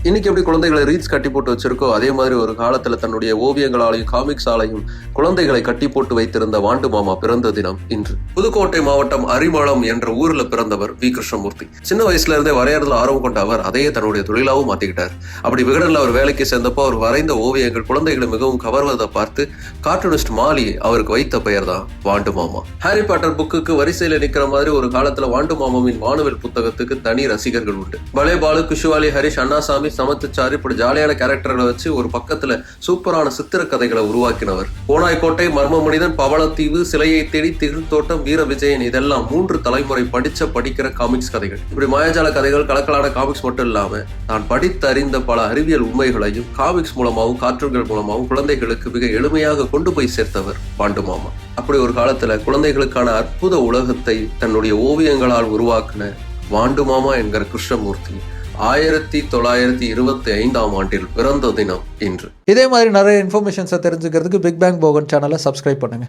இன்னைக்கு எப்படி குழந்தைகளை ரீல்ஸ் கட்டி போட்டு வச்சிருக்கோ அதே மாதிரி ஒரு காலத்துல தன்னுடைய ஓவியங்களாலையும் காமிக்ஸாலையும் குழந்தைகளை கட்டி போட்டு வைத்திருந்த வாண்டு மாமா பிறந்த தினம் இன்று. புதுக்கோட்டை மாவட்டம் அரிமளம் என்ற ஊர்ல பிறந்தவர் வி கிருஷ்ணமூர்த்தி. சின்ன வயசுல இருந்தே வரையறதுல ஆர்வம் கொண்ட அவர் அதையே தன்னுடைய தொழிலாவும் மாத்திக்கிட்டார். அப்படி விகடன்ல அவர் வேலைக்கு சேர்ந்தப்போ அவர் வரைந்த ஓவியங்கள் குழந்தைகளை மிகவும் கவர்வதை பார்த்து கார்ட்டூனிஸ்ட் மாலி அவருக்கு வைத்த பெயர் தான் வாண்டு மாமா. ஹாரி பாட்டர் புக்குக்கு வரிசையில நிக்கிற மாதிரி ஒரு காலத்துல வாண்டு மாமாவின் வானவில் புத்தகத்துக்கு தனி ரசிகர்கள் உண்டு. பலே பாலு, குஷுவாலி, ஹரிஷ், அண்ணாசாமி, சமத்துச்சாரி இப்படி ஜாலியான கேரக்டர்களை வச்சு ஒரு பக்கத்துல சூப்பரான சித்திர கதைகளை உருவாக்கினவர். ஓனாய்க்கோட்டை, மர்ம மனிதன், பவளத்தீவு, சிலையை தேடி, திகில் தோட்டம், வீர விஜயன் இதெல்லாம் 3 தலைமுறை படிக்கிற காமிக்ஸ் கதைகள். இப்படி மாயாஜால கதைகள், கலக்கலான காமிக்ஸ் மட்டும் இல்லாம நான் படித்தறிந்த பல அறிவியல் உண்மைகளையும் காமிக்ஸ் மூலமாகவும் கார்ட்டூன்கள் மூலமாகவும் குழந்தைகளுக்கு மிக எளிமையாக கொண்டு போய் சேர்த்தவர் வாண்டு மாமா. அப்படி ஒரு காலத்துல குழந்தைகளுக்கான அற்புத உலகத்தை தன்னுடைய ஓவியங்களால் உருவாக்கின வாண்டு மாமா என்கிற கிருஷ்ணமூர்த்தி 1925ஆம் ஆண்டில் பிறந்த தினம் இன்று. இதே மாதிரி நிறைய இன்ஃபர்மேஷன்ஸை தெரிஞ்சுக்கிறதுக்கு பிக் பேங் போகன் சேனலை சப்ஸ்கிரைப் பண்ணுங்க.